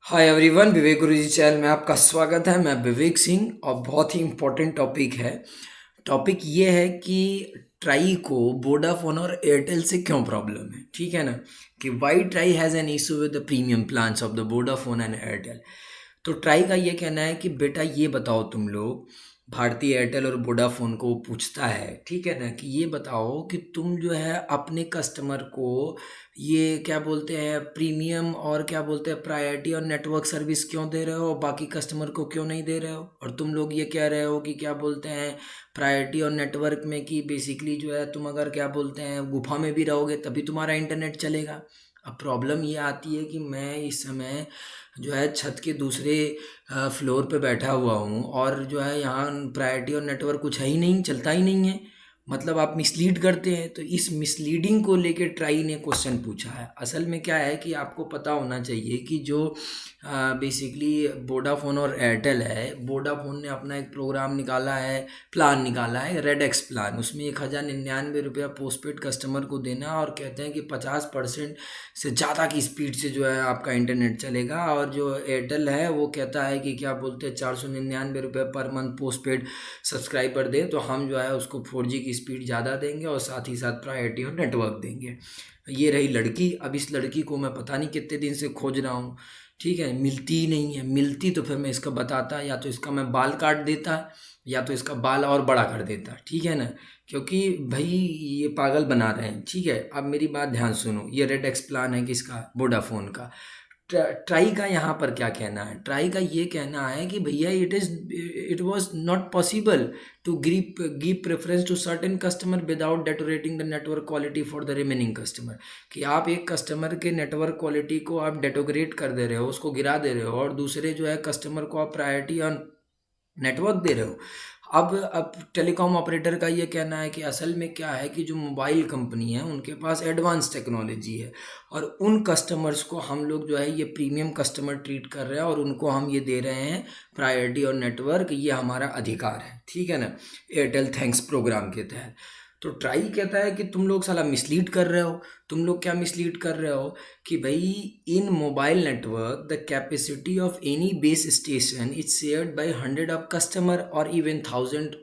Hi everyone, विवेक गुरु जी channel में आपका स्वागत है। मैं विवेक सिंह और बहुत ही इम्पोर्टेंट टॉपिक है। टॉपिक ये है कि ट्राई को वोडाफोन और एयरटेल से क्यों प्रॉब्लम है। ठीक है ना, कि why TRAI has an issue with the premium plans of the Vodafone and Airtel. तो ट्राई का ये कहना है कि बेटा ये बताओ, तुम लोग भारतीय एयरटेल और वोडाफोन को पूछता है, ठीक है ना, कि ये बताओ कि तुम जो है अपने कस्टमर को ये क्या बोलते हैं प्रीमियम और क्या बोलते हैं प्रायोरिटी और नेटवर्क सर्विस क्यों दे रहे हो और बाकी कस्टमर को क्यों नहीं दे रहे हो। और तुम लोग ये कह रहे हो कि क्या बोलते हैं प्रायोरिटी और नेटवर्क में कि बेसिकली जो है तुम अगर क्या बोलते हैं गुफा में भी रहोगे तभी तुम्हारा इंटरनेट चलेगा। अब प्रॉब्लम ये आती है कि मैं इस समय जो है छत के दूसरे फ्लोर पे बैठा हुआ हूँ और जो है यहाँ प्रायोरिटी और नेटवर्क कुछ है ही नहीं, चलता ही नहीं है। मतलब आप मिसलीड करते हैं। तो इस मिसलीडिंग को लेके ट्राई ने क्वेश्चन पूछा है। असल में क्या है कि आपको पता होना चाहिए कि जो बेसिकली वोडाफोन और एयरटेल है, वोडाफोन ने अपना एक प्रोग्राम निकाला है, प्लान निकाला है रेड एक्स प्लान। उसमें 1099 रुपया पोस्टपेड कस्टमर को देना और कहते हैं कि 50% से ज़्यादा की स्पीड से जो है आपका इंटरनेट चलेगा। और जो एयरटेल है वो कहता है कि क्या बोलते हैं 499 रुपये पर मंथ पोस्टपेड सब्सक्राइबर दे तो हम जो है उसको 4G की स्पीड ज़्यादा देंगे और साथ ही साथ प्रायोरिटी और नेटवर्क देंगे। ये रही लड़की। अब इस लड़की को मैं पता नहीं कितने दिन से खोज रहा हूँ, ठीक है, मिलती ही नहीं है। मिलती तो फिर मैं इसका बताता, या तो इसका मैं बाल काट देता या तो इसका बाल और बड़ा कर देता, ठीक है ना, क्योंकि भाई ये पागल बना रहे हैं। ठीक है, अब मेरी बात ध्यान सुनो। ये रेड एक्स प्लान है किसका? वोडाफोन का। ट्राई का यहाँ पर क्या कहना है? ट्राई का ये कहना है कि भैया it was not possible to give preference to certain customer without deteriorating the network quality for the remaining customer. कि आप एक कस्टमर के नेटवर्क क्वालिटी को आप डेटोग्रेट कर दे रहे हो, उसको गिरा दे रहे हो, और दूसरे जो है कस्टमर को आप प्रायोरिटी ऑन नेटवर्क दे रहे हो। अब टेलीकॉम ऑपरेटर का ये कहना है कि असल में क्या है कि जो मोबाइल कंपनी है उनके पास एडवांस टेक्नोलॉजी है और उन कस्टमर्स को हम लोग जो है ये प्रीमियम कस्टमर ट्रीट कर रहे हैं और उनको हम ये दे रहे हैं प्रायोरिटी और नेटवर्क। ये हमारा अधिकार है, ठीक है ना, एयरटेल थैंक्स प्रोग्राम के तहत। तो ट्राई कहता है कि तुम लोग साला मिसलीड कर रहे हो। तुम लोग क्या मिसलीड कर रहे हो कि भाई in mobile network the capacity of any base station is shared by 100 of customer और इवन 1000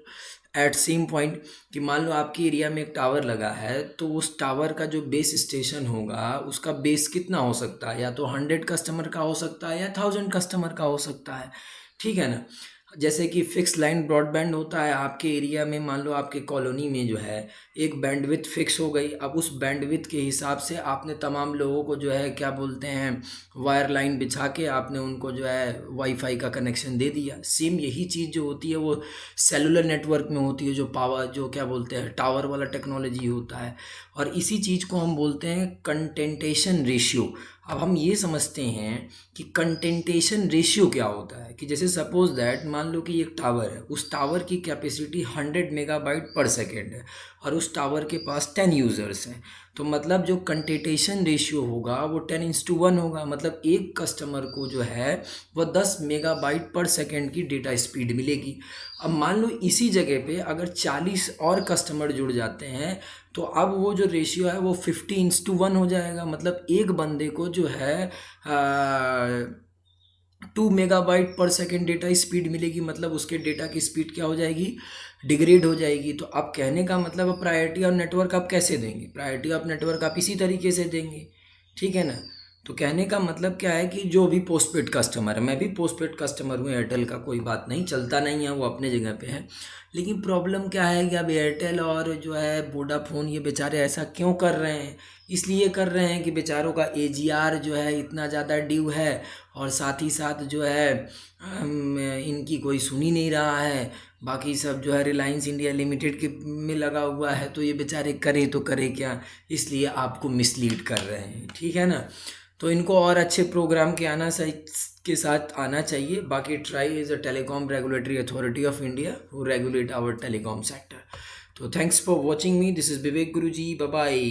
एट सेम पॉइंट। कि मान लो आपके एरिया में एक टावर लगा है तो उस टावर का जो बेस स्टेशन होगा उसका बेस कितना हो सकता है? या तो 100 कस्टमर का हो सकता है या 1000 कस्टमर का हो सकता है, ठीक है ना। जैसे कि फिक्स लाइन ब्रॉडबैंड होता है आपके एरिया में, मान लो आपके कॉलोनी में जो है एक बैंडविड्थ फिक्स हो गई। अब उस बैंडविड्थ के हिसाब से आपने तमाम लोगों को जो है क्या बोलते हैं वायर लाइन बिछा के आपने उनको जो है वाईफाई का कनेक्शन दे दिया। सेम यही चीज़ जो होती है वो सेलुलर नेटवर्क में होती है, जो पावर जो क्या बोलते हैं टावर वाला टेक्नोलॉजी होता है। और इसी चीज़ को हम बोलते हैं कंटेंटेशन रेशियो। अब हम ये समझते हैं कि कंटेंटेशन रेशियो क्या होता है, कि जैसे सपोज दैट मान लो कि एक टावर है, उस टावर की कैपेसिटी 100 मेगाबाइट पर सेकेंड है और उस टावर के पास 10 यूज़र्स हैं। तो मतलब जो कंटेंटेशन रेशियो होगा वो 10:1 होगा। मतलब एक कस्टमर को जो है वो 10 मेगाबाइट पर सेकेंड की डेटा स्पीड मिलेगी। अब मान लो इसी जगह पे अगर 40 और कस्टमर जुड़ जाते हैं तो अब वो जो रेशियो है वो 50:1 हो जाएगा। मतलब एक बंदे को जो है 2 मेगाबाइट पर सेकेंड डेटा स्पीड मिलेगी। मतलब उसके डेटा की स्पीड क्या हो जाएगी? डिग्रेड हो जाएगी। तो अब कहने का मतलब प्रायोरिटी ऑफ नेटवर्क आप कैसे देंगे? प्रायोरिटी ऑफ नेटवर्क आप इसी तरीके से देंगे, ठीक है ना। तो कहने का मतलब क्या है कि जो भी पोस्टपेड कस्टमर है, मैं भी पोस्टपेड कस्टमर हूँ एयरटेल का, कोई बात नहीं, चलता नहीं है, वो अपने जगह पे है। लेकिन प्रॉब्लम क्या है कि अब एयरटेल और जो है वोडाफोन ये बेचारे ऐसा क्यों कर रहे हैं? इसलिए कर रहे हैं कि बेचारों का AGR जो है इतना ज़्यादा ड्यू है और साथ ही साथ जो है इनकी कोई सुन ही नहीं रहा है। बाकी सब जो है रिलायंस इंडिया लिमिटेड के में लगा हुआ है। तो ये बेचारे करें तो करें क्या? इसलिए आपको मिसलीड कर रहे हैं, ठीक है ना। तो इनको और अच्छे प्रोग्राम के आना सही के साथ आना चाहिए। बाकी TRAI is a telecom regulatory authority of India who regulate our telecom sector. तो thanks for watching me, this is Vivek Guruji, bye bye.